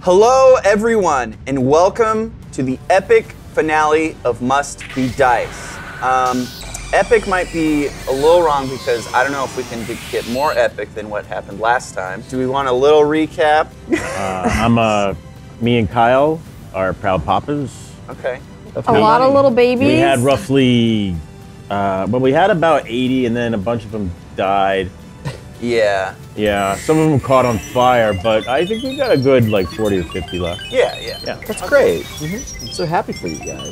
Hello, everyone, and welcome to the epic finale of Must Be Dice. Epic might be a little wrong because I don't know if we can get more epic than what happened last time. Do we want a little recap? Me and Kyle are proud papas. Okay. A lot of little babies. We had roughly, we had about 80 and then a bunch of them died. Yeah. Yeah, some of them caught on fire, but I think we got a good like 40 or 50 left. Yeah. That's great. I'm so happy for you guys.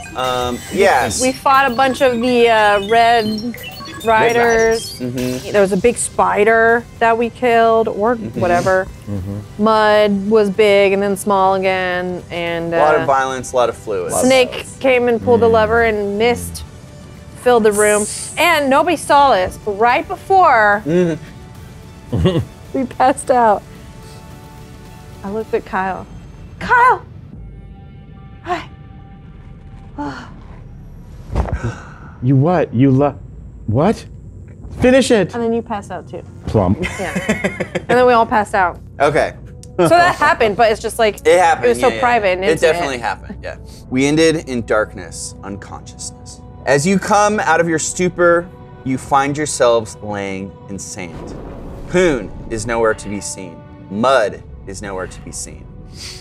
Yes. We fought a bunch of the Red Riders. There was a big spider that we killed, or whatever. Mud was big and then small again, and a lot of violence, a lot of fluid. Snake came and pulled the lever, and mist filled the room. And nobody saw this, but right before we passed out, I looked at Kyle. Kyle! Hi. You what? What? Finish it! And then you passed out too. Plump. Yeah. And then we all passed out. Okay. So that happened, but it's just like, It happened. it was so private and It intimate. definitely happened, yeah. We ended in darkness, unconsciousness. As you come out of your stupor, you find yourselves laying in sand. Poon is nowhere to be seen. Mud is nowhere to be seen.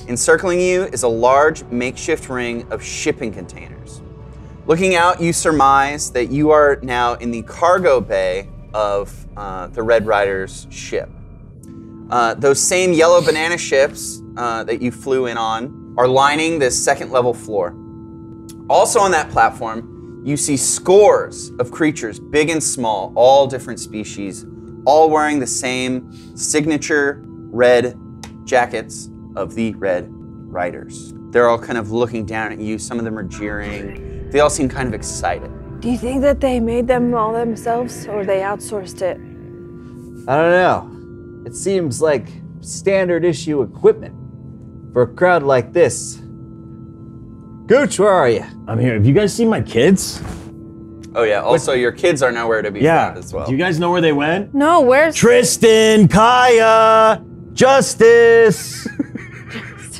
Encircling you is a large makeshift ring of shipping containers. Looking out, you surmise that you are now in the cargo bay of the Red Rider's ship. Those same yellow banana ships that you flew in on are lining this second level floor. Also on that platform, you see scores of creatures, big and small, all different species, all wearing the same signature red jackets of the Red Riders. They're all kind of looking down at you. Some of them are jeering. They all seem kind of excited. Do you think that they made them all themselves, or they outsourced it? I don't know. It seems like standard issue equipment for a crowd like this. Gooch, where are you? I'm here. Have you guys seen my kids? Oh yeah, also your kids are nowhere to be found as well. Do you guys know where they went? No, where's... Tristan, Kaya, Justice.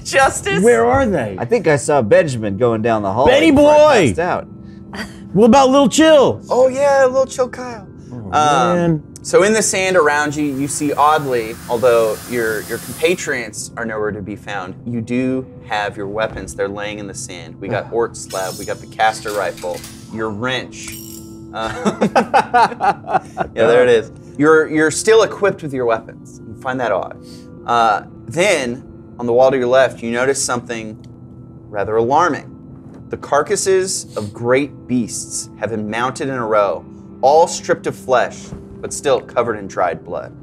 Justice? Where are they? I think I saw Benjamin going down the hall. Benny before I boy! passed out. What about Little Chill? Oh yeah, little chill Kyle. Man. So in the sand around you, you see oddly, although your compatriots are nowhere to be found, you do have your weapons. They're laying in the sand. We got Ort slab, we got the caster rifle, your wrench. Yeah, there it is. You're still equipped with your weapons. You find that odd. Then, on the wall to your left, you notice something rather alarming. The carcasses of great beasts have been mounted in a row, all stripped of flesh, but still covered in dried blood.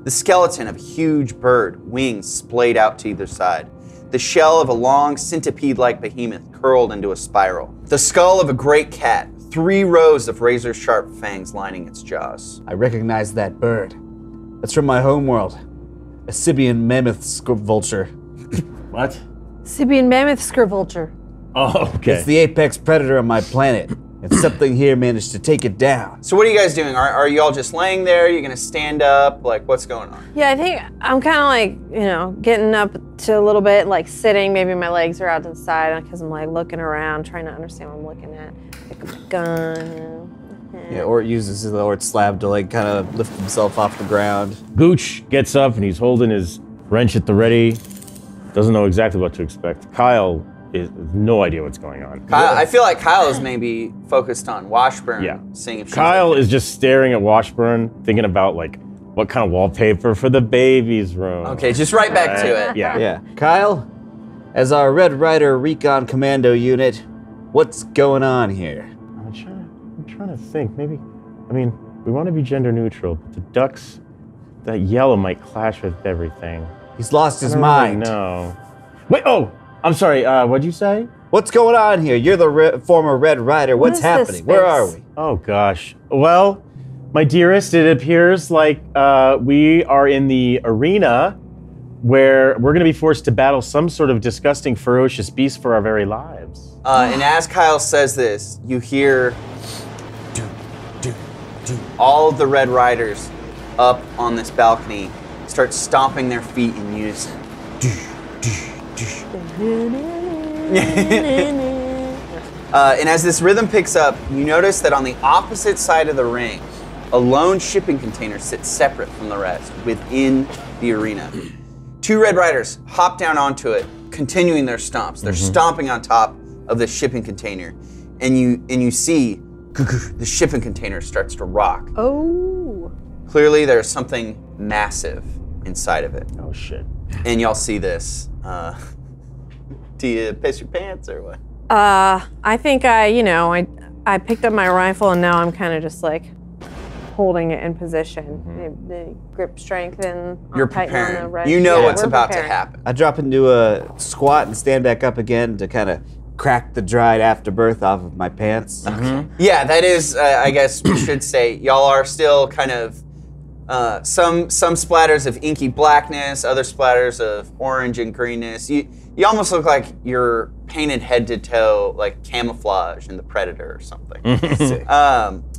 The skeleton of a huge bird, wings splayed out to either side. The shell of a long centipede-like behemoth curled into a spiral. The skull of a great cat, 3 rows of razor-sharp fangs lining its jaws. I recognize that bird. That's from my homeworld. A Sibian mammoth vulture. What? Sibian mammoth scurvulture. Oh, okay. It's the apex predator on my planet. And something here managed to take it down. So what are you guys doing? Are you all just laying there? Are you gonna stand up? Like, what's going on? Yeah, I think I'm kind of like, getting up to a little bit, like sitting. Maybe my legs are out to the side because I'm like looking around, trying to understand what I'm looking at. Like a gun. Yeah, Ort uses the Ort slab to like kind of lift himself off the ground. Gooch gets up and he's holding his wrench at the ready. Doesn't know exactly what to expect. Kyle has no idea what's going on. Kyle, I feel like Kyle is maybe focused on Washburn, seeing if she's Kyle okay. is just staring at Washburn, thinking about like what kind of wallpaper for the baby's room. Okay, just right back to it. Yeah. Kyle, as our Red Rider Recon Commando unit, what's going on here? I'm trying to think. Maybe, we want to be gender neutral, but the ducks, that yellow might clash with everything. He's lost his mind. No. Wait. Oh, I'm sorry. What'd you say? What's going on here? You're the former Red Rider. What's is this happening? Where are space? we? Oh gosh. Well, my dearest, it appears like we are in the arena where we're going to be forced to battle some sort of disgusting, ferocious beast for our very lives. And as Kyle says this, you hear all of the Red Riders up on this balcony start stomping their feet in unison. And as this rhythm picks up, you notice that on the opposite side of the ring, a lone shipping container sits separate from the rest within the arena. 2 Red Riders hop down onto it, continuing their stomps. They're stomping on top of the shipping container, and you see the shipping container starts to rock. Oh. Clearly, there's something massive inside of it. Oh shit. And y'all see this. Do you piss your pants or what? I think I picked up my rifle and now I'm kind of just like holding it in position. The grip strength and You're tighten on the preparing. red. You know what's we're about to preparing. happen. I drop into a squat and stand back up again to kind of crack the dried afterbirth off of my pants. Yeah, that is, I guess we should say, y'all are still kind of some splatters of inky blackness, other splatters of orange and greenness. You almost look like you're painted head to toe, like camouflage in The Predator or something.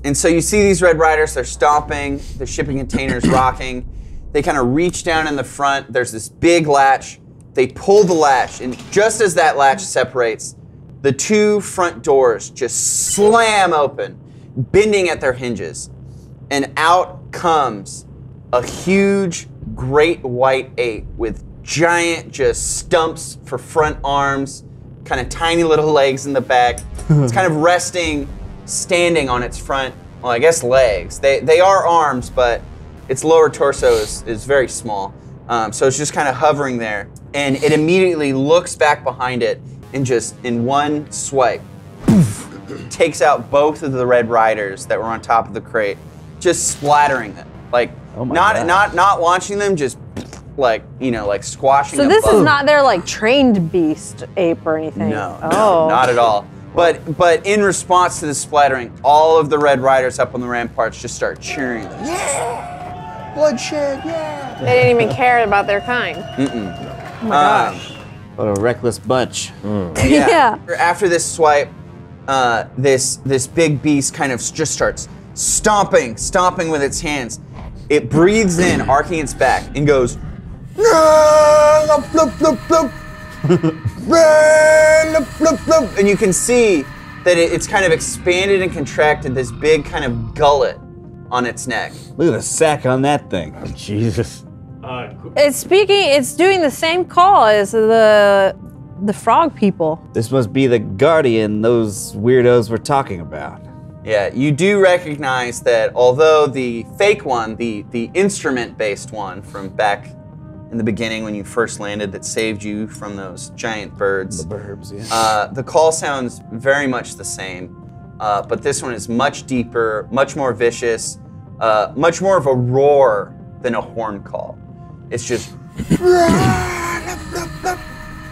And so you see these Red Riders, they're stomping, the shipping containers rocking. They kind of reach down in the front. There's this big latch. They pull the latch, and just as that latch separates, the 2 front doors just slam open, bending at their hinges. And out comes a huge great white ape with giant just stumps for front arms, kind of tiny little legs in the back. It's kind of resting, standing on its front, well, I guess legs. They are arms, but its lower torso is very small. So it's just kind of hovering there. And it immediately looks back behind it and just in one swipe, takes out both of the Red Riders that were on top of the crate, just splattering them. Like, not launching them, just like squashing them. So this both. is not their like trained beast ape or anything. No, Oh. not at all. But in response to the splattering, all of the Red Riders up on the ramparts just start cheering. Yeah! Bloodshed, yeah! They didn't even care about their kind. Mm-mm. Oh my gosh. What a reckless bunch. Yeah. After this swipe, this big beast kind of just starts stomping with its hands. It breathes in, arcing its back, and goes, and you can see that it's kind of expanded and contracted this big kind of gullet on its neck. Look at the sack on that thing. Jesus. It's doing the same call as the frog people. This must be the guardian those weirdos were talking about. Yeah, you do recognize that although the fake one, the instrument-based one from back in the beginning when you first landed that saved you from those giant birds, The burbs, yeah. the call sounds very much the same, but this one is much deeper, much more vicious, much more of a roar than a horn call. It's just,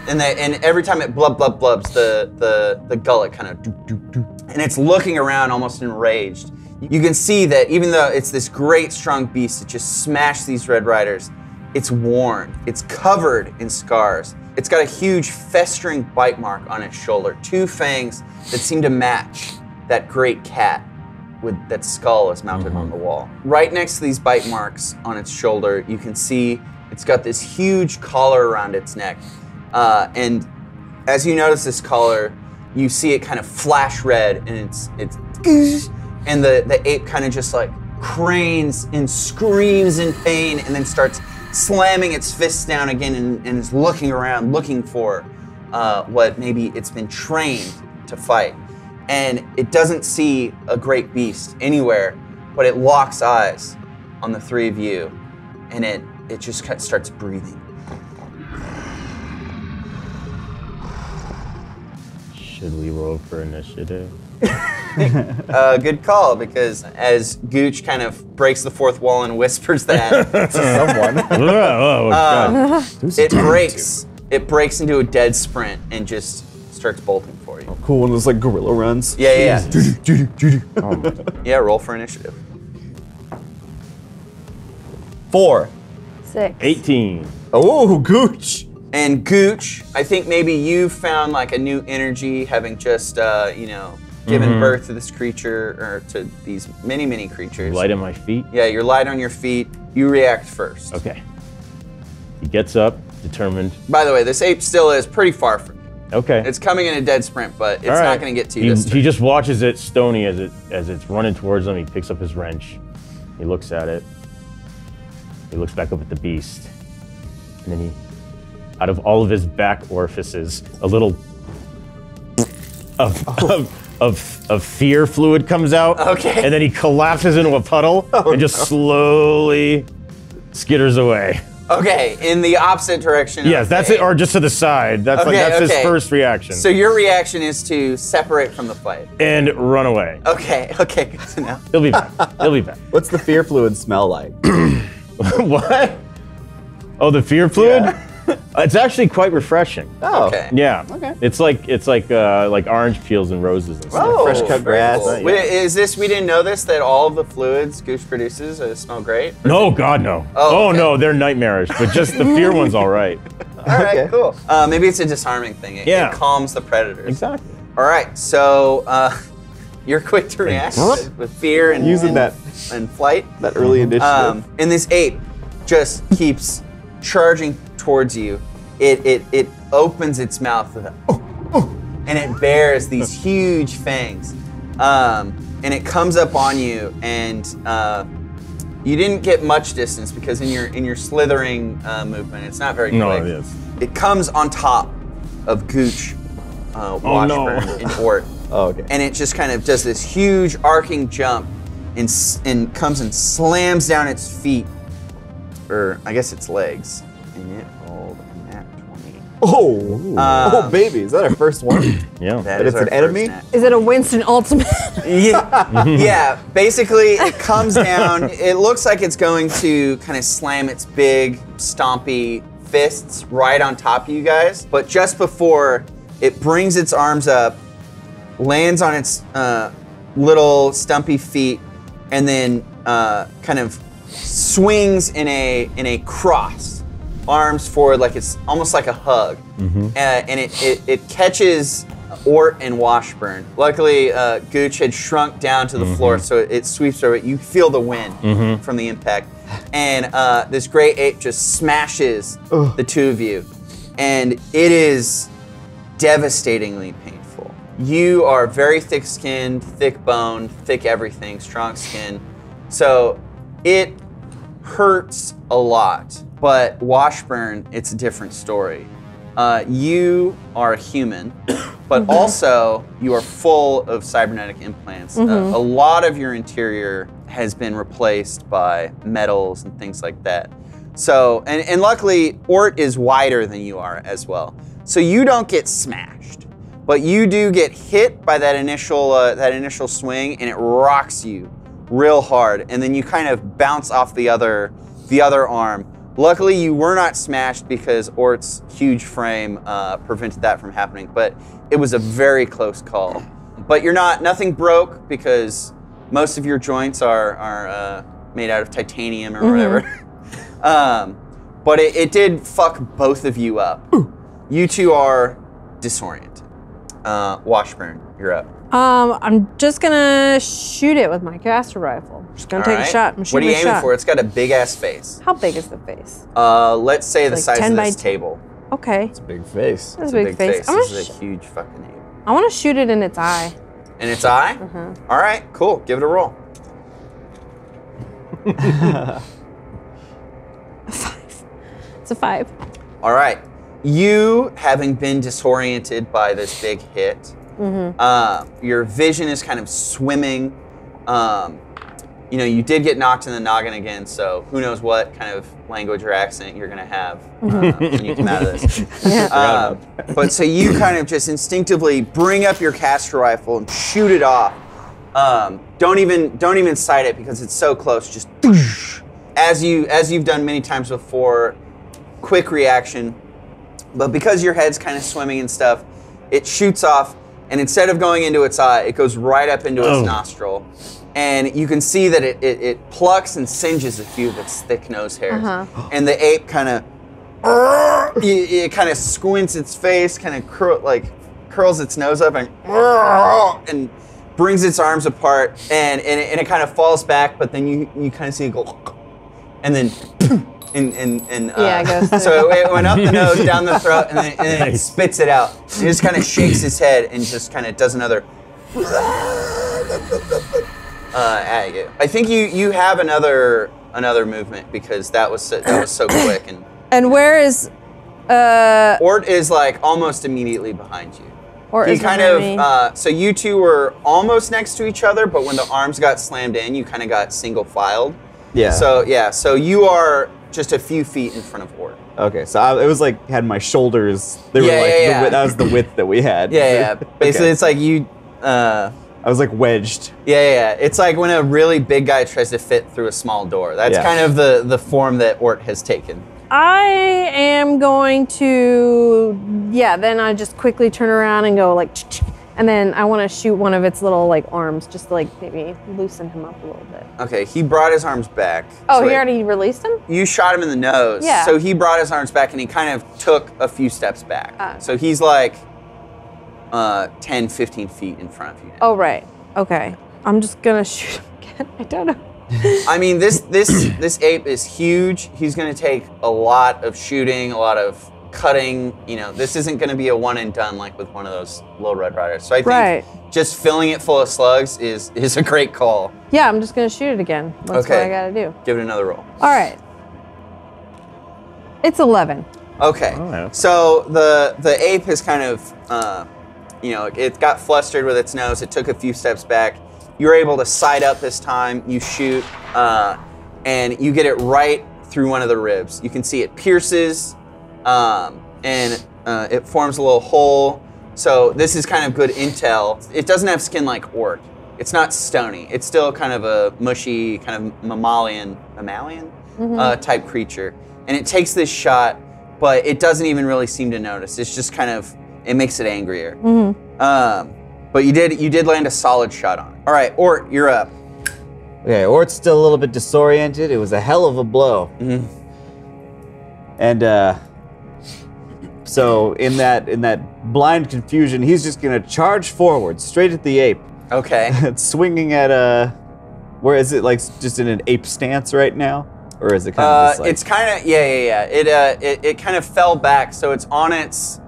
and every time it blub blub blubs, the gullet kind of doop doop doop, and it's looking around almost enraged. You can see that even though it's this great strong beast that just smashed these Red Riders, it's worn, it's covered in scars. It's got a huge festering bite mark on its shoulder, 2 fangs that seem to match that great cat with that skull is mounted on the wall. Right next to these bite marks on its shoulder, you can see it's got this huge collar around its neck. And as you notice this collar, you see it kind of flash red, and it's and the ape kind of just like cranes and screams in pain, and then starts slamming its fists down again and is looking around, looking for what maybe it's been trained to fight. And it doesn't see a great beast anywhere, but it locks eyes on the 3 of you, and it just starts breathing. Should we roll for initiative? Good call, because as Gooch kind of breaks the 4th wall and whispers that to someone, Oh, God. it breaks into a dead sprint and just starts bolting for you. Cool, one of those like gorilla runs. Yeah. Yeah, roll for initiative. 4. 6. 18. Oh, Gooch. And Gooch, I think maybe you found like a new energy having just, given birth to this creature, or to these many, many creatures. Light on my feet. Yeah, you're light on your feet. You react first. Okay. He gets up, determined. By the way, this ape still is pretty far from you. Okay. It's coming in a dead sprint, but it's All right. not going to get to you this He turn. just watches it stony as it's running towards him. He picks up his wrench. He looks at it. He looks back up at the beast. And then out of all of his back orifices, a little of fear fluid comes out. Okay. And then he collapses into a puddle and just slowly skitters away. Okay, in the opposite direction. Yes, of that's the it, or just to the side. That's Okay, his okay. first reaction. So your reaction is to separate from the fight. And run away. Okay, good to know. He'll be back. He'll be back. What's the fear fluid smell like? What? Oh, the fear fluid? It's actually quite refreshing. Oh, Okay. Yeah. Okay. It's like orange peels and roses and stuff. Oh, fresh cut very grass. cool. Yeah. We didn't know this, that all of the fluids Goose produces smell great? No, God, no. Oh, okay. No, they're nightmarish. But just the fear one's all right. All right, Okay. cool. Maybe it's a disarming thing. It Yeah. calms the predators. Exactly. All right, so you're quick to react with fear and Using and, that. and flight. That early initiative. And this ape just keeps charging towards you. It opens its mouth with and it bears these huge fangs. And it comes up on you, and you didn't get much distance because in your slithering movement, it's not very quick. No, it is. It comes on top of Gooch, Washburn, and Ort. Oh, okay. And it just kind of does this huge arcing jump and comes and slams down its feet, or I guess its legs. And it rolled a nat 20. Oh, baby, is that our first one? Yeah. That But is it's an our enemy? first nat. Is it a Winston Ultimate? Yeah, basically it comes down, it looks like it's going to kind of slam its big, stompy fists right on top of you guys, but just before it brings its arms up, lands on its little stumpy feet, and then kind of swings in a cross, arms forward, like it's almost like a hug, and it catches Ort and Washburn. Luckily, Gooch had shrunk down to the floor, so it sweeps over it. You feel the wind from the impact, and this great ape just smashes the two of you, and it is devastatingly painful. You are very thick-skinned, thick-boned, thick everything, strong skin, so it hurts a lot. But Washburn, it's a different story. You are a human, but also you are full of cybernetic implants. A lot of your interior has been replaced by metals and things like that. So, and luckily, Ort is wider than you are as well. So you don't get smashed, but you do get hit by that initial swing, and it rocks you real hard, and then you kind of bounce off the other arm. Luckily, you were not smashed because Ort's huge frame prevented that from happening, but it was a very close call. But nothing broke because most of your joints are made out of titanium or whatever. But it did fuck both of you up. You two are disoriented. Washburn, you're up. I'm just gonna shoot it with my caster rifle. Just gonna take a Alright. shot. I'm What are shooting you a aiming shot. for? It's got a big ass face. How big is the face? Let's say the Like size 10 of by this 10. table. Okay, Big face. that's It's a big face. This is a huge fucking ape. I want to shoot it in its eye. In its eye? All right, cool. Give it a roll. 5. It's a 5. All right. You, having been disoriented by this big hit, your vision is kind of swimming. You did get knocked in the noggin again, so who knows what kind of language or accent you're going to have when you come out of this. But so you kind of just instinctively bring up your caster rifle and shoot it off. Don't even sight it because it's so close. Just as you've done many times before, quick reaction. But because your head's kind of swimming and stuff, it shoots off, and instead of going into its eye, it goes right up into its nostril. And you can see that it plucks and singes a few of its thick nose hairs. And the ape kind of it kind of squints its face, kind of curls its nose up and brings its arms apart, and it kind of falls back, but then you kind of see it go, and then Yeah, it goes through. So it went up the nose, down the throat, and then it Nice. spits it out. He just kind of shakes his head and just kind of does another at you. I think you have another movement because that was so quick. And where is Ort is like almost immediately behind you. or He is kind behind me? of so you two were almost next to each other, but when the arms got slammed in, you kind of got single filed. Yeah. So you are just a few feet in front of Ort. Okay, so it was like had my shoulders. They were Yeah, like yeah, yeah. that was the width that we had. Yeah. Basically, Okay. it's like you. I was like wedged. Yeah. It's like when a really big guy tries to fit through a small door. That's Yeah. kind of the form that Ort has taken. I am going to, then I just quickly turn around and go like, and then I want to shoot one of its little like arms, just to like maybe loosen him up a little bit. Okay, he brought his arms back. Oh, So he it- already released him? You shot him in the nose. Yeah. So he brought his arms back and he kind of took a few steps back. Ah. So he's like 10, 15 feet in front of you now. Oh, right. Okay. I'm just going to shoot him again. I don't know. I mean, this ape is huge. He's going to take a lot of shooting, a lot of cutting. You know, this isn't going to be a one and done like with one of those little Red Riders. So I think Right. just filling it full of slugs is a great call. Yeah, I'm just going to shoot it again. That's Okay. what I got to do. Give it another roll. All right. It's 11. Okay. All right. So the ape has kind of, it got flustered with its nose. It took a few steps back. You're able to side up this time. You shoot, and you get it right through one of the ribs. You can see it pierces, and it forms a little hole. So this is kind of good intel. It doesn't have skin like Ort. It's not stony. It's still kind of a mushy, kind of mammalian type creature. And it takes this shot, but it doesn't even really seem to notice. It's just kind of, it makes it angrier. But you did land a solid shot on it. All right, Ort, you're up. Okay, Ort's still a little bit disoriented. It was a hell of a blow. And so in that blind confusion, he's just gonna charge forward, straight at the ape. Okay. It's swinging at where is it, like just in an ape stance right now, or is it kind of just like? It's kind of yeah. It kind of fell back, so it's on its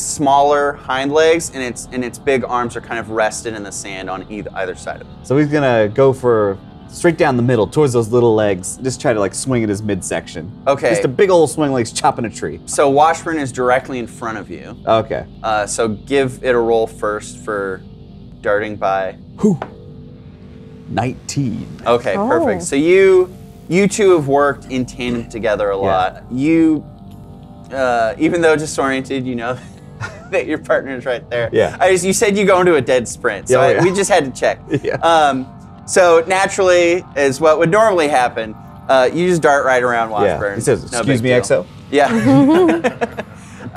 smaller hind legs, and its big arms are kind of rested in the sand on either side of it. So he's gonna go for straight down the middle towards those little legs. Just try to like swing at his midsection. Okay. Just a big old swing like he's chopping a tree. So Washburn is directly in front of you. Okay. So give it a roll first for darting by. 19. Okay, Oh. perfect. So you two have worked in tandem together a lot. You, even though disoriented, you know that your partner is right there. Yeah. You said you go into a dead sprint, so Yeah. we just had to check. Yeah. So naturally, as what would normally happen, you just dart right around Washburn. Yeah. He says, No "Excuse big me, deal." XO." Yeah.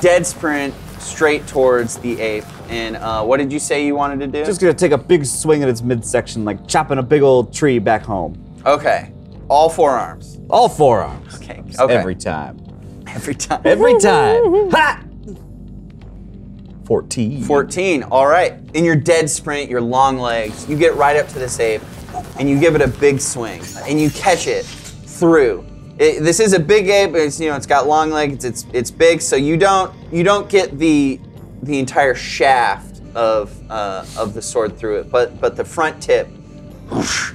Dead sprint straight towards the ape. And what did you say you wanted to do? Just gonna take a big swing at its midsection, like chopping a big old tree back home. Okay. All forearms. All forearms. Okay. Every time. Every time. Every time. Ha! 14. 14. All right. In your dead sprint, your long legs, you get right up to this ape, and you give it a big swing, and you catch it through. This is a big ape. It's got long legs. It's big, so you don't get the entire shaft of the sword through it, but the front tip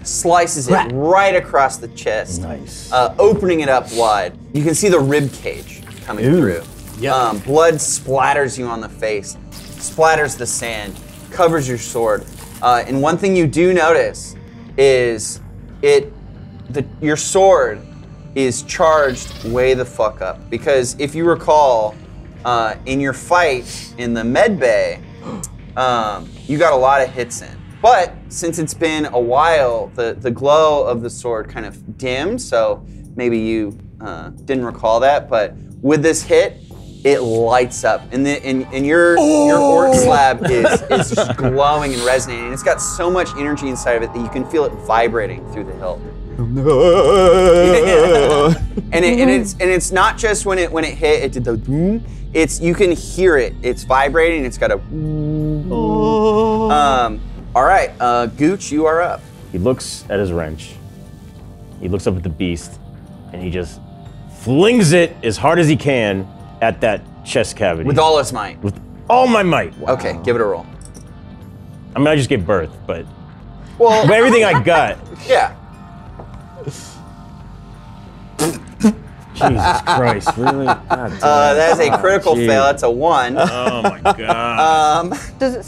slices it right across the chest, Nice. opening it up wide. You can see the rib cage coming through. Yep. Blood splatters you on the face, splatters the sand, covers your sword. And one thing you do notice is your sword is charged way the fuck up. Because if you recall, in your fight in the med bay, you got a lot of hits in. But since it's been a while, the glow of the sword kind of dimmed, so maybe you didn't recall that, but with this hit, it lights up, and your orc slab is just glowing and resonating. And it's got so much energy inside of it that you can feel it vibrating through the hilt. And it's not just when it hit, it did the boom. You can hear it. It's vibrating. It's got a. All right, Gooch, you are up. He looks at his wrench. He looks up at the beast, and he just flings it as hard as he can at that chest cavity. With all his might. With all my might. Okay, give it a roll. I mean, I just gave birth, but Well, with everything I got. yeah. Jesus Christ, really? God damn. That is a critical Gee. fail. That's a 1. Oh my God. Does it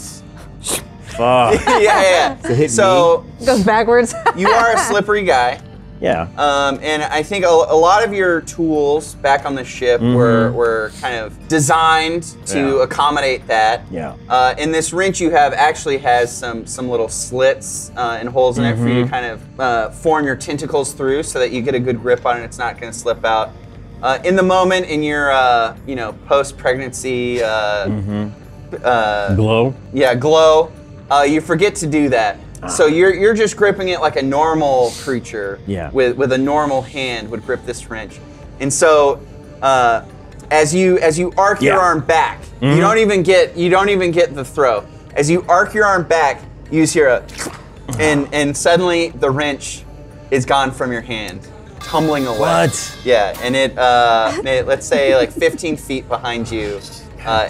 Fuck. Yeah. hit So goes backwards? you are a slippery guy. Yeah. And I think a lot of your tools back on the ship were kind of designed to Yeah. accommodate that. Yeah. In this wrench you have actually has some little slits and holes in it for you to kind of form your tentacles through so that you get a good grip on it. It's not going to slip out. In the moment in your post-pregnancy Glow. glow, you forget to do that. So you're just gripping it like a normal creature with a normal hand would grip this wrench. And so as you arc your arm back, you don't even get the throw. As you arc your arm back, you just hear a and suddenly the wrench is gone from your hand, tumbling away. What? Yeah, and it let's say like 15 feet behind you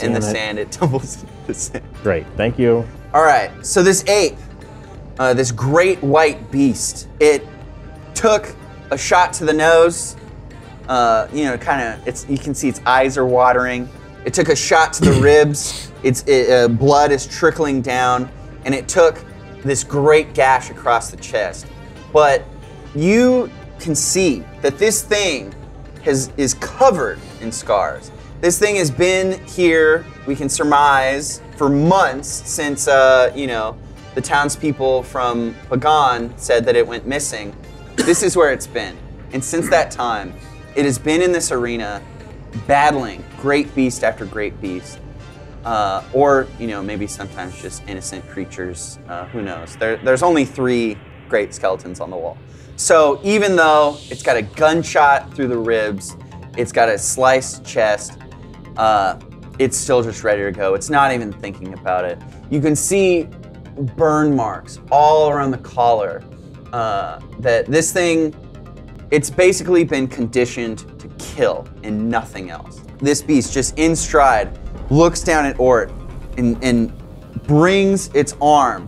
in the sand, it tumbles into the sand. Great, thank you. All right, so this ape, this great white beast, it took a shot to the nose. You can see its eyes are watering. It took a shot to the ribs. Its blood is trickling down, and it took this great gash across the chest. But you can see that this thing is covered in scars. This thing has been here, we can surmise, for months since the townspeople from Pagan said that it went missing. This is where it's been. And since that time, it has been in this arena battling great beast after great beast. Or maybe sometimes just innocent creatures, who knows. There's only 3 great skeletons on the wall. So even though it's got a gunshot through the ribs, it's got a sliced chest, it's still just ready to go. It's not even thinking about it. You can see burn marks all around the collar. That this thing, it's basically been conditioned to kill and nothing else. This beast just in stride looks down at Ort and brings its arm,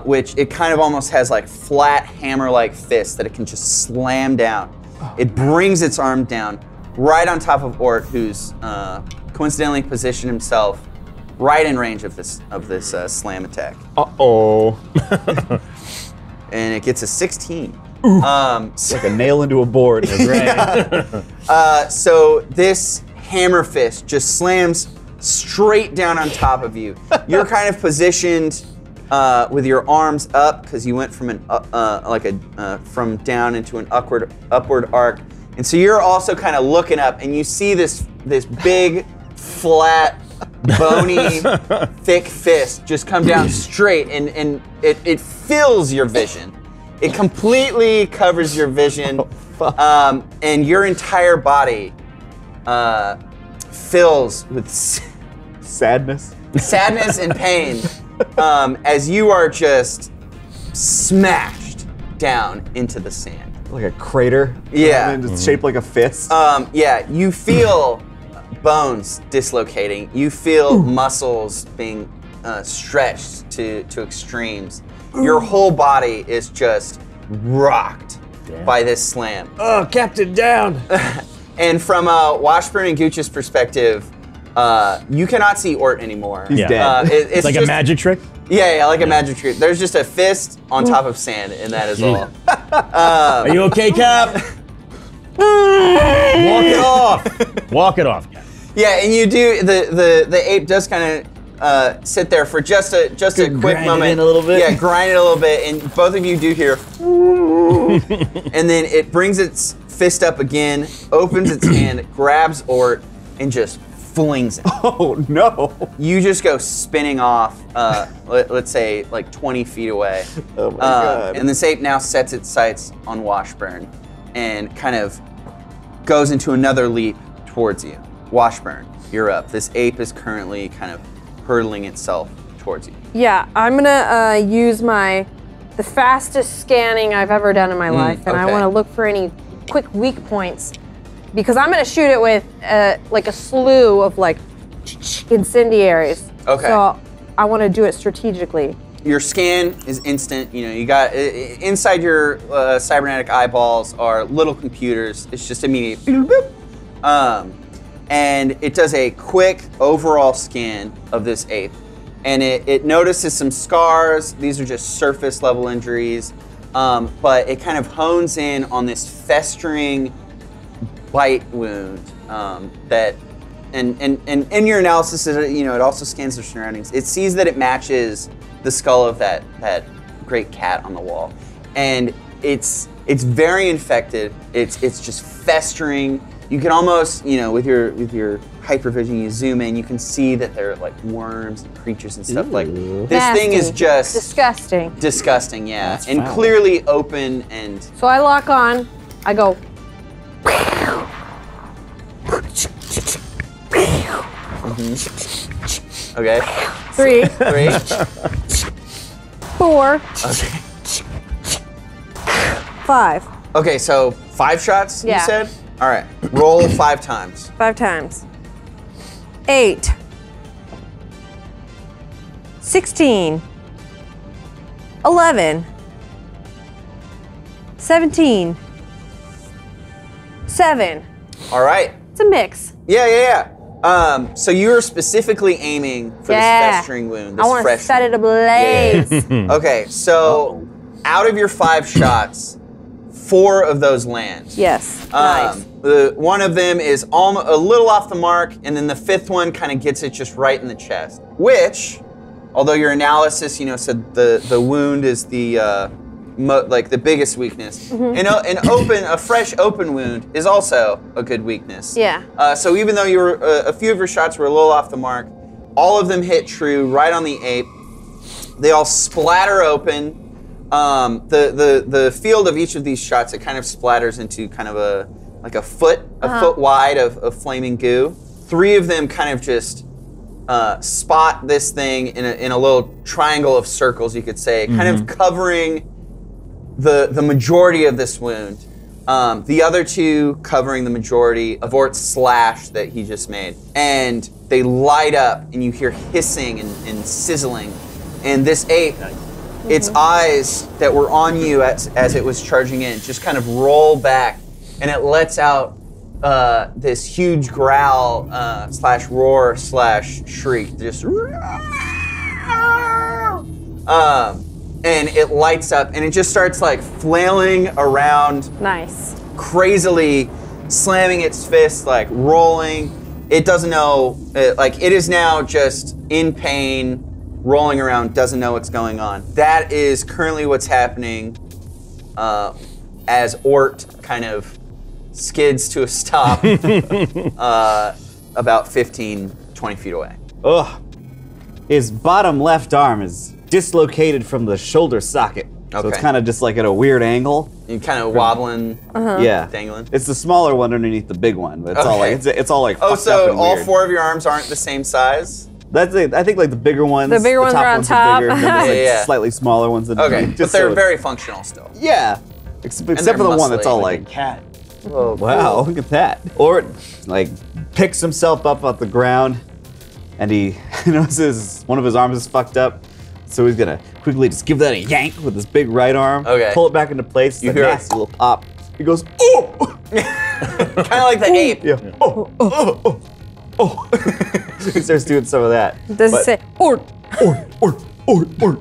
which it kind of almost has like flat hammer-like fists that it can just slam down. It brings its arm down right on top of Ort, who's coincidentally positioned himself right in range of this slam attack. Uh-oh. And it gets a 16. Like a nail into a board. So this hammer fist just slams straight down on top of you. You're kind of positioned with your arms up because you went from from down into an upward arc, and so you're also kind of looking up, and you see this big, flat, bony, thick fist just come down straight, and it fills your vision. It completely covers your vision, and your entire body fills with Sadness. and pain as you are just smashed down into the sand. Like a crater. Yeah. And it's shaped like a fist. Yeah, you feel bones dislocating. You feel muscles being stretched to extremes. Your whole body is just rocked by this slam. Oh, Captain, down. And from Washburn and Gooch's perspective, you cannot see Ort anymore. He's dead. It's like a magic trick? Yeah, like a magic trick. There's just a fist on top of sand, and that is all. Are you okay, Cap? Walk it off. Walk it off, Cap. Yeah, and you do, the ape does kind of sit there for just a quick grind moment. it in a little bit. Yeah, grind it a little bit, and both of you do hear, and then it brings its fist up again, opens its hand, grabs Ort, and just flings it. Oh no! You just go spinning off, let's say like 20 feet away. Oh my god. And this ape now sets its sights on Washburn and kind of goes into another leap towards you. Washburn, you're up. This ape is currently kind of hurtling itself towards you. Yeah, I'm gonna use the fastest scanning I've ever done in my life, and I okay. want to look for any quick weak points because I'm gonna shoot it with like a slew of like incendiaries. Okay. So I want to do it strategically. Your scan is instant. You know, you got inside your cybernetic eyeballs are little computers. It's just immediate. And it does a quick overall scan of this ape. And it notices some scars. These are just surface level injuries. But it kind of hones in on this festering bite wound that, and in your analysis, you know, it also scans their surroundings. It sees that it matches the skull of that great cat on the wall. And it's very infected. It's just festering. You can almost, you know, with your hypervision, you zoom in, you can see that there are like worms and creatures and stuff. Like this Nasty. thing is just Disgusting. disgusting, yeah, That's and foul. clearly open and So I lock on. I go. okay, 3, 3, 4, okay, 5. okay. So 5 shots, Yeah. you said. All right, roll 5 times. 5 times. 8. 16. 11. 17. 7. All right. It's a mix. Yeah. So you were specifically aiming for this festering wound. This I want to fresh set it ablaze. Okay, so out of your 5 shots, 4 of those land. Yes. Nice. One of them is a little off the mark, and then the 5th one kind of gets it just right in the chest. Which, although your analysis, you know, said the wound is the like the biggest weakness, and a fresh open wound is also a good weakness. Yeah. So even though you were a few of your shots were a little off the mark, all of them hit true right on the ape. They all splatter open. The field of each of these shots, it kind of splatters into kind of a foot wide of flaming goo. 3 of them kind of just spot this thing in a little triangle of circles, you could say, kind of covering the majority of this wound. The other 2 covering the majority of Ort's slash that he just made. And they light up, and you hear hissing and sizzling. And this ape, its eyes that were on you as it was charging in just kind of roll back, and it lets out this huge growl slash roar slash shriek. Just and it lights up, and it just starts like flailing around, Nice. crazily slamming its fists, like rolling. It doesn't know, like it is now just in pain, rolling around, doesn't know what's going on. That is currently what's happening as Ort kind of skids to a stop about 15, 20 feet away. Ugh. His bottom left arm is dislocated from the shoulder socket. So it's Okay. kind of just like at a weird angle. You're kind of wobbling, Yeah. dangling. It's the smaller one underneath the big one, but it's all Okay. like it's all like Oh, fucked up so and all weird. 4 of your arms aren't the same size? That's it. I think like the bigger ones. The bigger ones top are on ones top. bigger, and then there's, like, Yeah. slightly smaller ones. That Okay, but just they're so- very functional still. Yeah. Except they're for the one that's muscly, all like like, Cat. Oh, wow, look at that. Or like picks himself up off the ground, and he notices one of his arms is fucked up. So he's gonna quickly just give that a yank with his big right arm. Okay. Pull it back into place. You It's a hear it. nasty little pop. He goes, oh! Kind of like the ape. Yeah. Oh. He starts doing some of that. Does But- it say Ort? Or.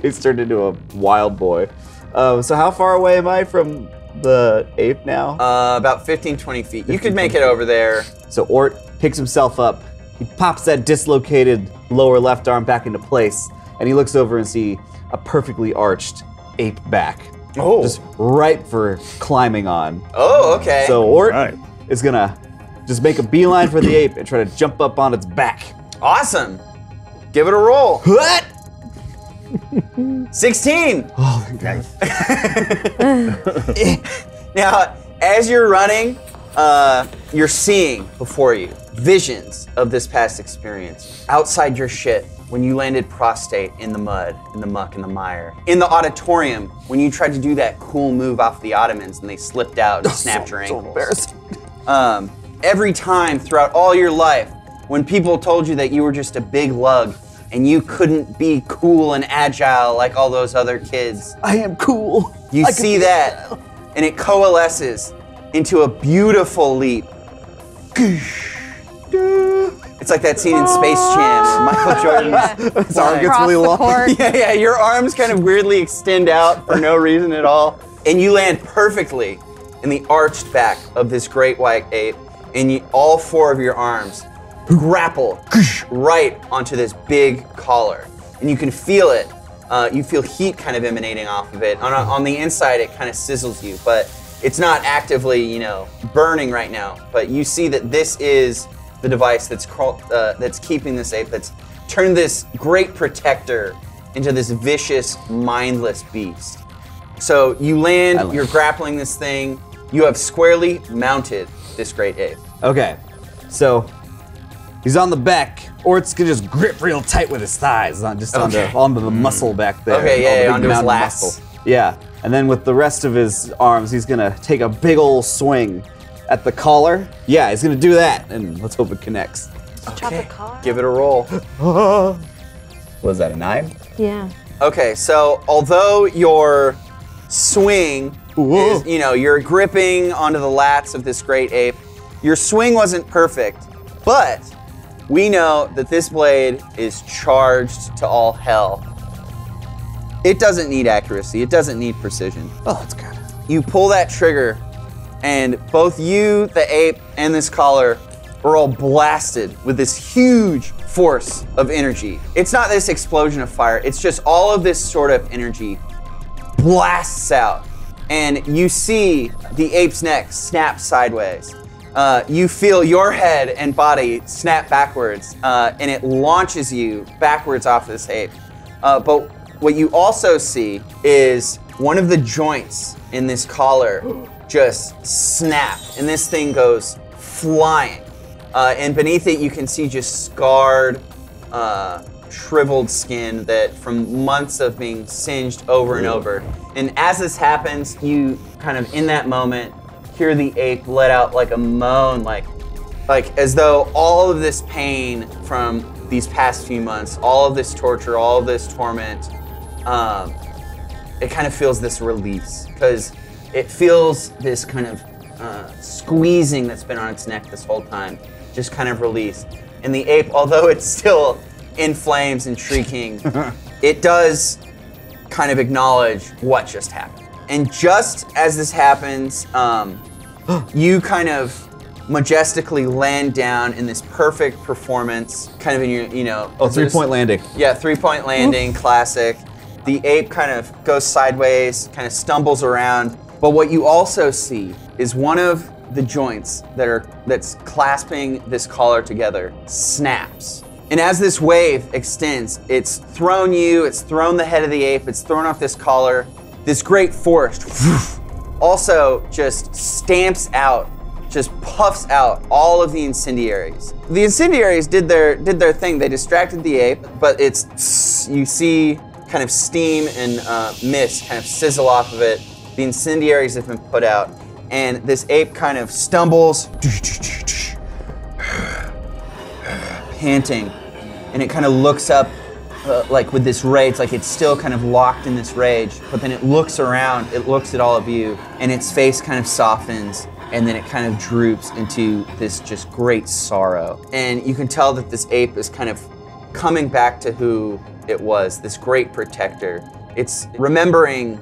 He's turned into a wild boy. So how far away am I from the ape now? About 15, 20 feet. You could make it over there. So Ort picks himself up. He pops that dislocated lower left arm back into place, and he looks over and see a perfectly arched ape back. Oh. Just ripe for climbing on. Oh, okay. So Ort Right. is gonna just make a beeline for the ape and try to jump up on its back. Awesome. Give it a roll. What? 16. Oh, nice. Now, as you're running, you're seeing before you visions of this past experience. Outside your shit, when you landed prostate in the mud, in the muck, in the mire. In the auditorium, when you tried to do that cool move off the ottomans and they slipped out and snapped your ankles. So embarrassing. Every time throughout all your life, when people told you that you were just a big lug and you couldn't be cool and agile like all those other kids, I am cool. you see that, and it coalesces into a beautiful leap. It's like that scene in Space Jam where Michael Jordan's His arm gets Across really the long. court. yeah, your arms kind of weirdly extend out for no reason at all. And you land perfectly in the arched back of this great white ape, and all 4 of your arms grapple right onto this big collar. And you can feel it. You feel heat kind of emanating off of it. On the inside, it kind of sizzles you, but it's not actively, burning right now. But you see that this is the device that's keeping this ape, that's turned this great protector into this vicious, mindless beast. So you land, you're grappling this thing, you have squarely mounted this great ape. Okay, so he's on the back, or it's gonna just grip real tight with his thighs, not just onto the muscle back there. Okay, all the big onto his mountain lats. muscle. Yeah, and then with the rest of his arms, he's gonna take a big old swing at the collar. Yeah, he's gonna do that, and let's hope it connects. Chop the collar. Give it a roll. Was that a 9? Yeah. Okay, so although your swing is, you're gripping onto the lats of this great ape, your swing wasn't perfect, but we know that this blade is charged to all hell. It doesn't need accuracy, it doesn't need precision. Oh, that's good. You pull that trigger, and both you, the ape, and this collar are all blasted with this huge force of energy. It's not this explosion of fire, it's just all of this sort of energy blasts out. And you see the ape's neck snap sideways. You feel your head and body snap backwards, and it launches you backwards off this ape. But what you also see is one of the joints in this collar just snap, and this thing goes flying. And beneath it, you can see just scarred, shriveled skin that from months of being singed over and over. And as this happens, you kind of, in that moment, hear the ape let out like a moan, like as though all of this pain from these past few months, all of this torture, all of this torment, it kind of feels this release, because it feels this kind of squeezing that's been on its neck this whole time, just kind of released. And the ape, although it's still in flames and shrieking, it does kind of acknowledge what just happened. And just as this happens, you kind of majestically land down in this perfect performance, kind of in your, Oh, 3-point landing. Yeah, 3-point landing, classic. The ape kind of goes sideways, kind of stumbles around. But what you also see is one of the joints that's clasping this collar together snaps. And as this wave extends, it's thrown the head of the ape, it's thrown off this collar. This great force also just stamps out, just puffs out all of the incendiaries. The incendiaries did their thing. They distracted the ape, but you see kind of steam and mist kind of sizzle off of it. The incendiaries have been put out, and this ape kind of stumbles, panting, and it kind of looks up like with this rage, like it's still kind of locked in this rage, but then it looks around, it looks at all of you, and its face kind of softens, and then it kind of droops into this just great sorrow. And you can tell that this ape is kind of coming back to who it was, this great protector. It's remembering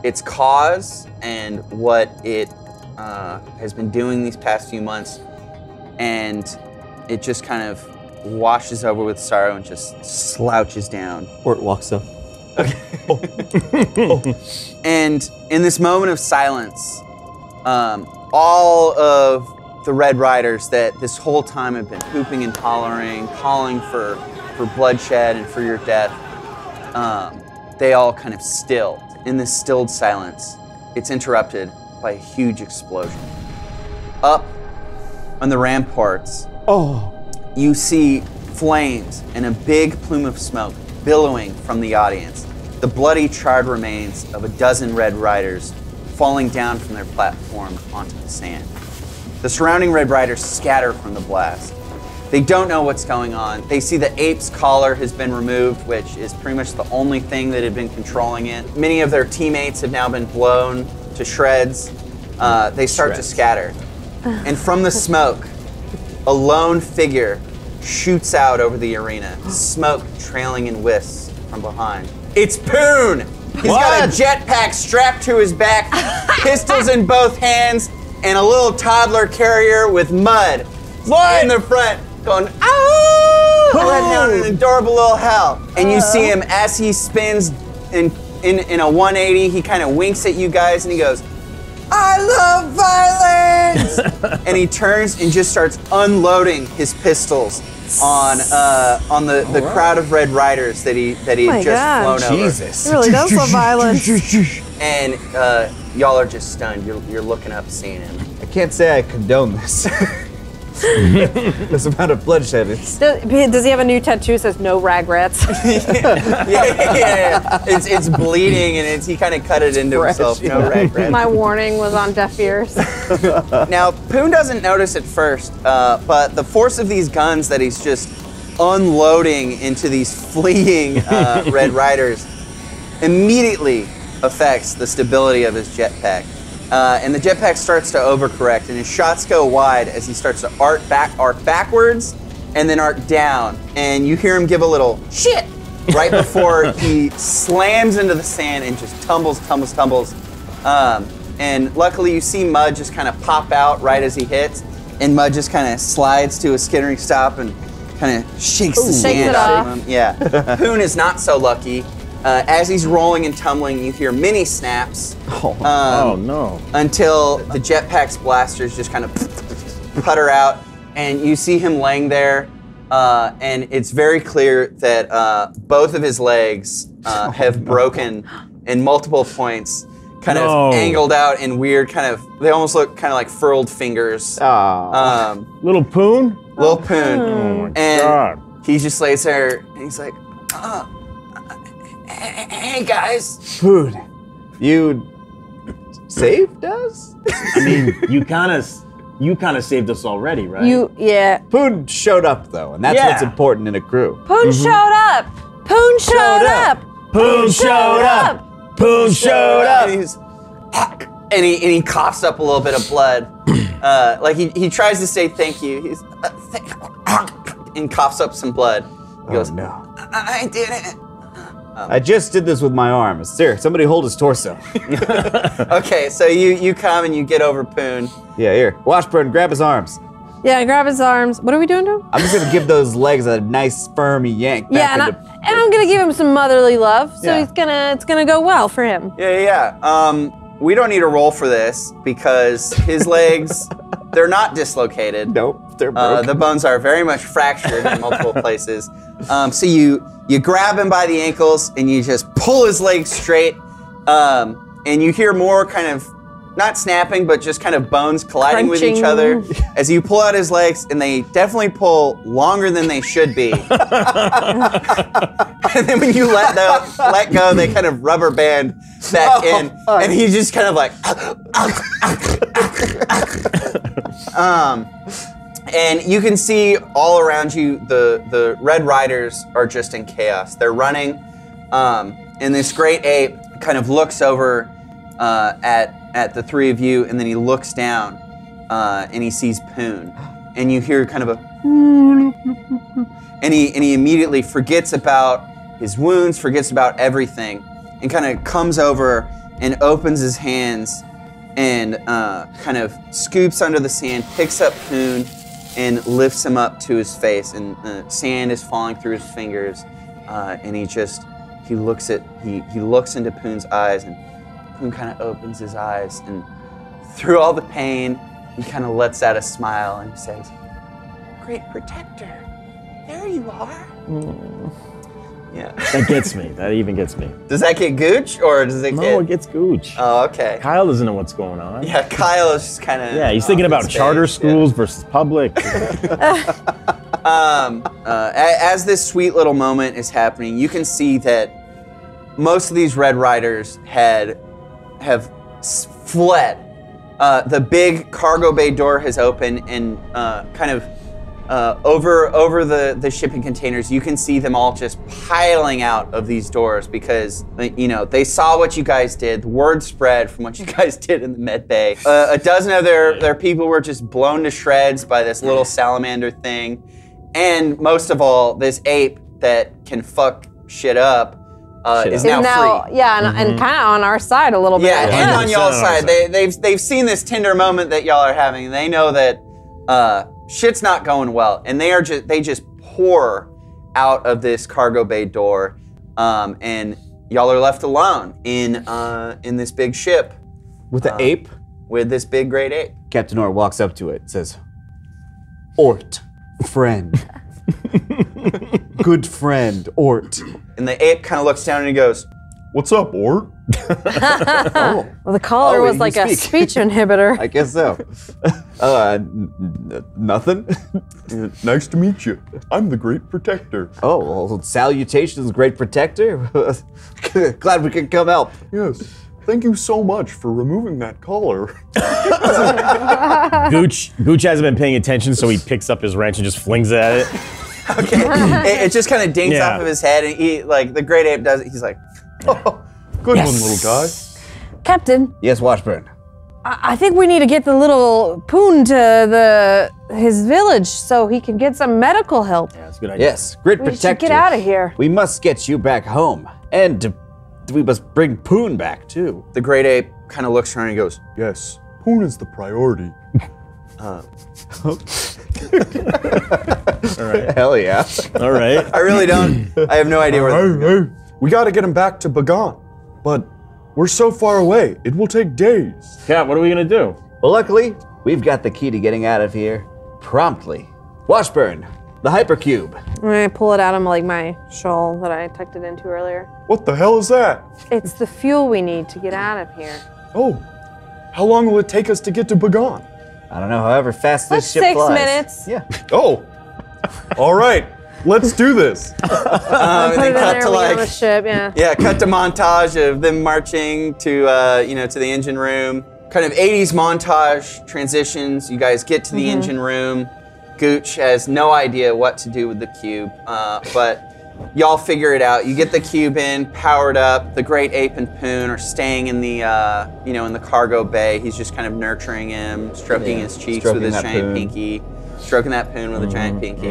its cause and what it has been doing these past few months, and it just kind of washes over with sorrow and just slouches down. Or it walks up. And in this moment of silence, all of the Red Riders that this whole time have been hooping and hollering, calling for bloodshed and for your death, they all kind of still. In this stilled silence, it's interrupted by a huge explosion. Up on the ramparts, you see flames and a big plume of smoke billowing from the audience. The bloody, charred remains of a dozen Red Riders falling down from their platform onto the sand. The surrounding Red Riders scatter from the blast. They don't know what's going on. They see the ape's collar has been removed, which is pretty much the only thing that had been controlling it. Many of their teammates have now been blown to shreds. They start to scatter. And from the smoke, a lone figure shoots out over the arena, smoke trailing in wisps from behind. It's Poon! He's got a jetpack strapped to his back, pistols in both hands, and a little toddler carrier with mud in the front, going, "Ow!" letting out an adorable little howl. And you see him as he spins in a 180, he kind of winks at you guys and he goes, "I love violence!" And he turns and just starts unloading his pistols on the crowd of Red Riders that he had just flown over. Jesus. He really does love violence. And y'all are just stunned. You're looking up, seeing him. I can't say I condone this. This amount of bloodshed is. Does he have a new tattoo that says "No regrets"? Yeah. It's bleeding, and he kind of cut it into himself. No regret. My warning was on deaf ears. Now, Poon doesn't notice at first, but the force of these guns that he's just unloading into these fleeing Red Riders immediately affects the stability of his jetpack. And the jetpack starts to overcorrect, and his shots go wide as he starts to arc backwards and then arc down. And you hear him give a little shit right before he slams into the sand and just tumbles. And luckily you see Mud just kind of pop out right as he hits, and Mud just kind of slides to a skittering stop and kind of shakes the sand out of him. Yeah. Poon is not so lucky. As he's rolling and tumbling, you hear mini snaps. Oh no. Until the jetpack's blasters just kind of putter out, and you see him laying there, and it's very clear that both of his legs have broken in multiple points, kind of angled out in weird they almost look kind of like furled fingers. Little Poon? Little Poon. Oh my and God. he just lays there, and he's like, hey guys. Poon, you saved us? I mean, you kind of saved us already, right? Yeah. Poon showed up though, and that's what's important in a crew. Poon showed up. Poon showed up. Poon showed up. Poon showed up. And he coughs up a little bit of blood. Like he tries to say thank you. He's and coughs up some blood. He goes, no. I did it. I just did this with my arm. Sir, somebody hold his torso. Okay, so you come and you get over Poon. Yeah, here. Washburn, grab his arms. Yeah, grab his arms. What are we doing to him? I'm just gonna give those legs a nice firmy yank back Yeah, and I'm gonna give him some motherly love, so it's gonna go well for him. Yeah. We don't need a roll for this because his legs, they're not dislocated. Nope, they're broken. The bones are very much fractured in multiple places. So you grab him by the ankles and you just pull his legs straight, and you hear more kind of, not snapping, but just kind of bones colliding with each other as you pull out his legs, and they definitely pull longer than they should be. And then when you let go, they kind of rubber band back in, and he's just kind of like, and you can see all around you, the Red Riders are just in chaos. They're running, and this great ape kind of looks over at the three of you, and then he looks down, and he sees Poon, and you hear kind of a, and he immediately forgets about his wounds, forgets about everything, and kind of comes over and opens his hands and kind of scoops under the sand, picks up Poon, and lifts him up to his face, and the sand is falling through his fingers, and he looks into Poon's eyes, and Poon kind of opens his eyes, and through all the pain, he kind of lets out a smile and says, "Great protector, there you are." Yeah. That gets me. That even gets me. Does that get Gooch, or does it get? No, it gets Gooch. Oh, okay. Kyle doesn't know what's going on. Yeah, Kyle is just kind of. Yeah, he's thinking about charter schools versus public. As this sweet little moment is happening, you can see that most of these Red Riders have fled. The big cargo bay door has opened, and kind of over the shipping containers, you can see them all just piling out of these doors because, they saw what you guys did. The word spread from what you guys did in the med bay. A dozen of their people were just blown to shreds by this little salamander thing. And most of all, this ape that can fuck shit up is now free. Yeah, and kind of on our side a little bit. Yeah, and on y'all's side. They've seen this tender moment that y'all are having, and they know that shit's not going well, and they just pour out of this cargo bay door, and y'all are left alone in this big ship With the ape? with this big great ape. Captain Ort walks up to it, says, Ort, friend. Good friend, Ort. And the ape kind of looks down and he goes, What's up, Ort? Well, the collar was you like a speak. speech inhibitor. I guess so. Nothing? Nice to meet you. I'm the Great Protector. Oh, well, salutations, great protector. Glad we could come help. Yes. Thank you so much for removing that collar. Gooch hasn't been paying attention, so he picks up his wrench and just flings it at it. okay. It just kind of dings Yeah. off of his head, and he, like, the great ape does it. He's like, Oh, good one, little guy. Captain, Yes, Washburn. I think we need to get the little Poon to his village so he can get some medical help. Yeah, that's a good idea. Yes, great We protector. should get out of here. We must get you back home. And we must bring Poon back, too. the great ape kind of looks around and he goes, Yes, Poon is the priority. Hell yeah. All right. I really don't. I have no idea where. Hey, we gotta get him back to Bagan. But we're so far away, it will take days. Cat, what are we gonna do? Well, luckily, we've got the key to getting out of here promptly. Washburn, the hypercube. I'm gonna pull it out of like my shawl that I tucked it into earlier. What the hell is that? It's the fuel we need to get out of here. Oh, how long will it take us to get to Bagan? I don't know, however fast this Like ship 6 flies. minutes. Yeah. Oh, all right, let's do this. Put They it in cut there, to we get on the like, ship, yeah. yeah, cut to montage of them marching to, to the engine room. Kind of 80s montage transitions. You guys get to the engine room. Gooch has no idea what to do with the cube, but y'all figure it out. You get the cube in, powered up. The great ape and Poon are staying in the, in the cargo bay. He's just kind of nurturing him, stroking his cheeks Stroking with his that giant Poon. pinky. Stroking that Poon with a giant pinky.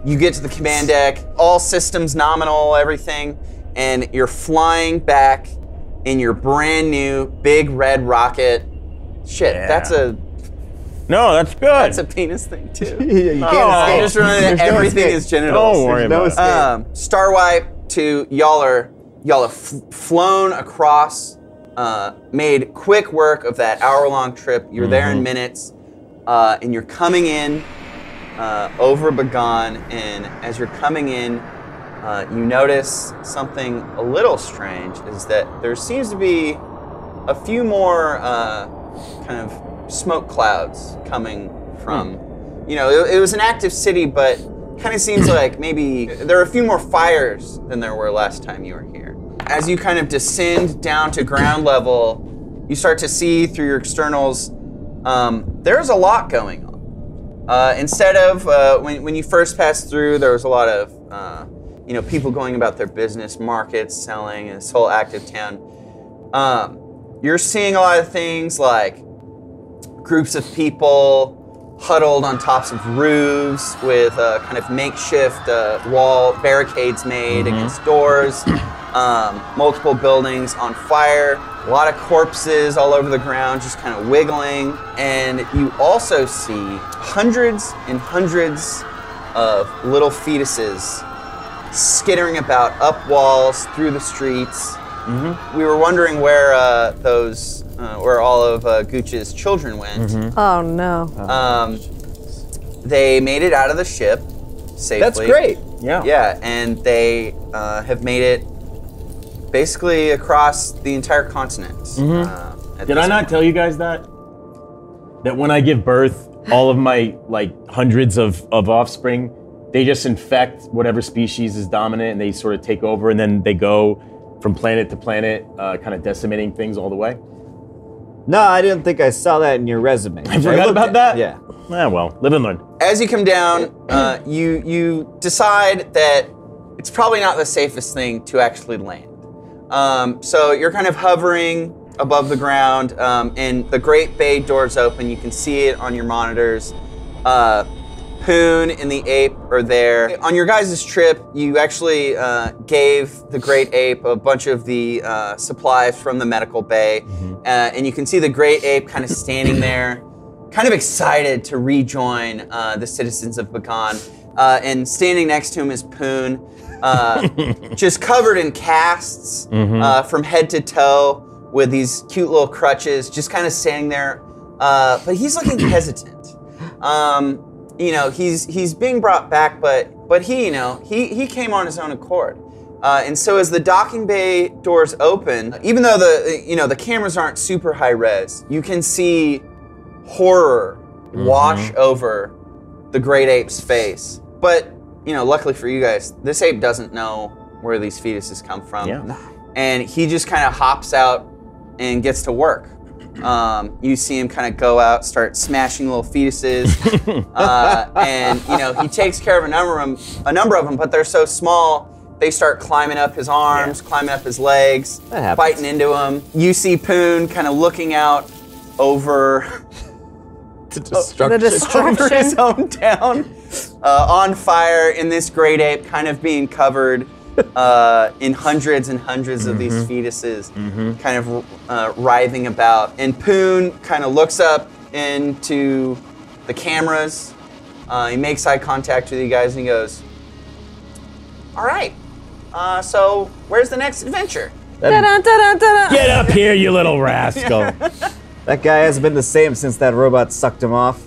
You get to the command deck, all systems nominal, everything, and you're flying back in your brand new big red rocket. Shit, Yeah. that's a No, that's good. penis thing too. You can't Oh. I escape. just remember that There's no everything escape. is genitals. Don't worry no about it. escape. Star wipe to y'all have flown across, made quick work of that hour-long trip. You're there in minutes, and you're coming in over Bagan, and as you're coming in, you notice something a little strange, is that there seems to be a few more kind of smoke clouds coming from, it was an active city, but kind of seems like maybe there are a few more fires than there were last time you were here. As you kind of descend down to ground level, you start to see through your externals, there's a lot going on. Instead of, when you first passed through, there was a lot of, people going about their business, markets, selling, and this whole active town. You're seeing a lot of things like groups of people huddled on tops of roofs with kind of makeshift wall barricades made against doors, multiple buildings on fire, a lot of corpses all over the ground just kind of wiggling, and you also see hundreds and hundreds of little fetuses skittering about up walls, through the streets. We were wondering where where all of Gooch's children went. Oh no. They made it out of the ship safely. That's great. Yeah. Yeah, and they have made it basically across the entire continent. Did I not tell you guys that? That when I give birth, all of my hundreds of offspring, they just infect whatever species is dominant and they sort of take over, and then they go from planet to planet, kind of decimating things all the way? No, I didn't think I saw that in your resume. I forgot about that? Yeah. Ah, well, live and learn. As you come down, you decide that it's probably not the safest thing to actually land. So you're kind of hovering above the ground, and the great bay doors open. You can see it on your monitors. Poon and the ape are there. On your guys' trip, you actually gave the great ape a bunch of the supplies from the medical bay, and you can see the great ape kind of standing there, kind of excited to rejoin the citizens of Bagan. And standing next to him is Poon, just covered in casts from head to toe with these cute little crutches, just kind of standing there. But he's looking hesitant. You know, he's being brought back, but he, you know, he came on his own accord. And so as the docking bay doors open, even though the cameras aren't super high res, you can see horror wash over the great ape's face. But, you know, luckily for you guys, this ape doesn't know where these fetuses come from. Yeah. And he just kind of hops out and gets to work. You see him kind of go out, start smashing little fetuses, and you know he takes care of a number of them. But they're so small, they start climbing up his arms, climbing up his legs, biting into him. You see Poon kind of looking out over The destruction. over his hometown, on fire, and this great ape kind of being covered in hundreds and hundreds of these fetuses, kind of writhing about. And Poon kind of looks up into the cameras. He makes eye contact with you guys, and he goes, "All right, so where's the next adventure?" Get up here, you little rascal. That guy hasn't been the same since that robot sucked him off.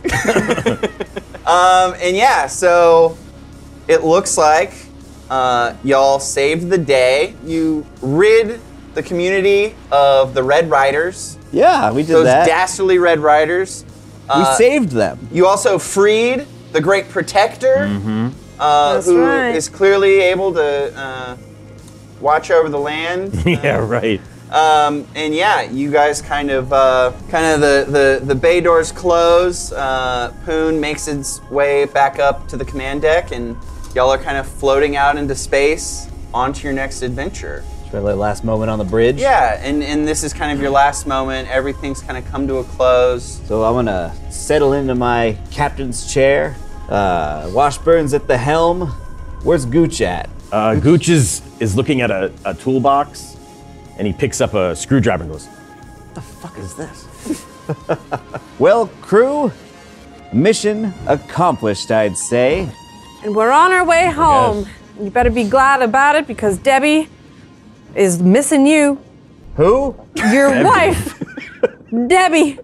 And yeah, so it looks like y'all saved the day. You rid the community of the Red Riders. Yeah, we did Those that. dastardly Red Riders. We saved them. You also freed the Great Protector, who is clearly able to watch over the land. Yeah, right. And yeah, you guys kind of the bay doors close. Poon makes its way back up to the command deck, and y'all are kind of floating out into space onto your next adventure. Should I let last moment on the bridge? Yeah, and this is kind of your last moment. Everything's kind of come to a close. So I'm gonna settle into my captain's chair. Washburn's at the helm. Where's Gooch at? Gooch is looking at a toolbox, and he picks up a screwdriver and goes, What the fuck is this? Well, crew, mission accomplished, I'd say. And we're on our way home. You better be glad about it because Debbie is missing you. Who? Your wife, Debbie.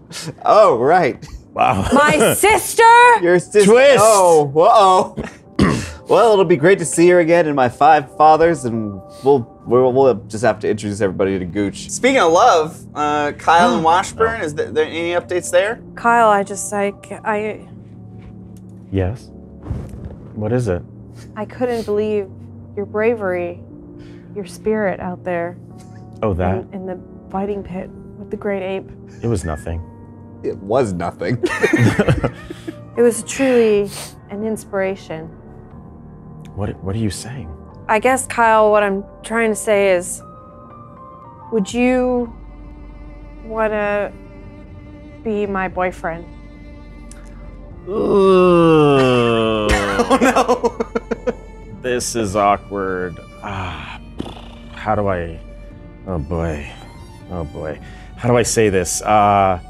Oh, right. wow. My sister. Your sister. Twist. Oh, whoa. Well, it'll be great to see her again in my 5 fathers, and we'll just have to introduce everybody to Gooch. Speaking of love, Kyle and Washburn, is there any updates there? Kyle, Yes? What is it? I couldn't believe your bravery, your spirit out there Oh, that? in the fighting pit with the great ape. It was nothing. It was nothing. It was truly an inspiration. What are you saying? I guess, Kyle, what I'm trying to say is, would you want to be my boyfriend? Oh no. This is awkward. How do I? Oh boy. How do I say this? I've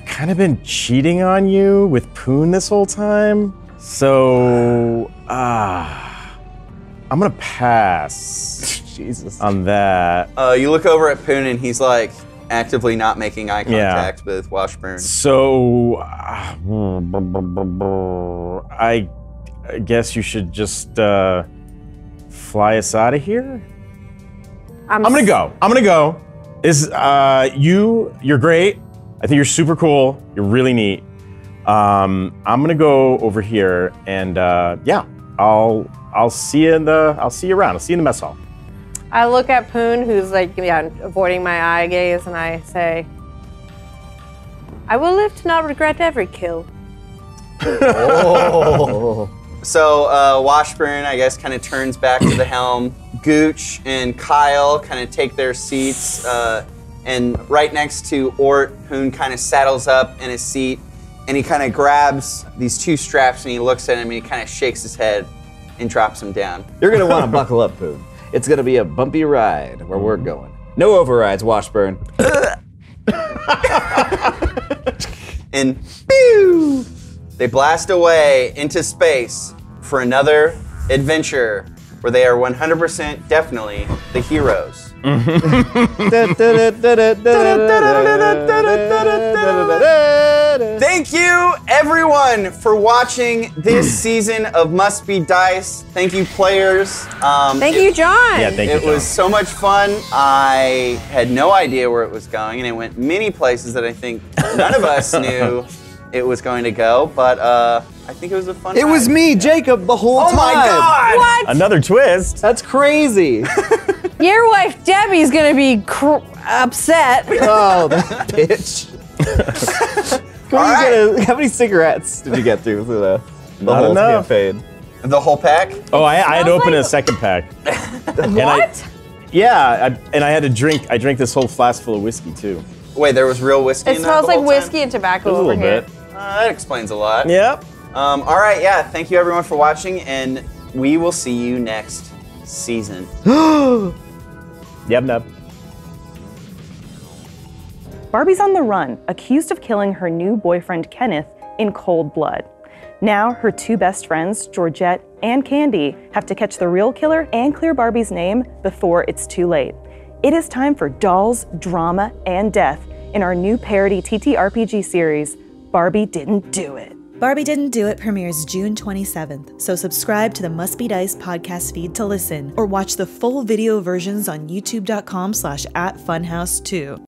kind of been cheating on you with Poon this whole time. So, I'm gonna pass. Jesus. On that. You look over at Poon and he's like actively not making eye contact with Washburn. So, I guess you should just fly us out of here. I'm gonna go. You're great. I think you're super cool. You're really neat. I'm gonna go over here and yeah, I'll see you around. I'll see you in the mess hall. I look at Poon, who's like, avoiding my eye gaze, and I say, I will live to not regret every kill. So Washburn, I guess, kind of turns back to the helm. Gooch and Kyle kind of take their seats, and right next to Ort, Poon kind of saddles up in his seat, and he kind of grabs these two straps and he looks at him and he kind of shakes his head and drops him down. You're gonna want to buckle up, Poon. It's gonna be a bumpy ride where we're going. No overrides, Washburn. And pew! They blast away into space for another adventure where they are 100% definitely the heroes. Thank you, everyone, for watching this season of Must Be Dice. Thank you, players. Thank you, John. Yeah, thank you, It John. was so much fun. I had no idea where it was going, and it went many places that I think none of us knew it was going to go, but I think it was a fun It was ride. me, Jacob, the whole Oh time. my God! What? Another twist. That's crazy. Your wife Debbie's gonna be upset. Oh, that bitch. How many cigarettes did you get through the Not whole enough. campaign? The whole pack? Oh, I had to Smells open like- a second pack. What? And I had to drink. I drank this whole flask full of whiskey too. Wait, there was real whiskey It in there smells the like whole whiskey time? and tobacco It was a over little here. bit. That explains a lot. Yep. All right, yeah. Thank you, everyone, for watching, and we will see you next season. Yep. Nub. Barbie's on the run, accused of killing her new boyfriend Kenneth in cold blood. Now, her two best friends, Georgette and Candy, have to catch the real killer and clear Barbie's name before it's too late. It is time for dolls, drama, and death in our new parody TTRPG series, Barbie Didn't Do It. Barbie Didn't Do It premieres June 27th, so subscribe to the Must Be Dice podcast feed to listen, or watch the full video versions on youtube.com/@funhouse2.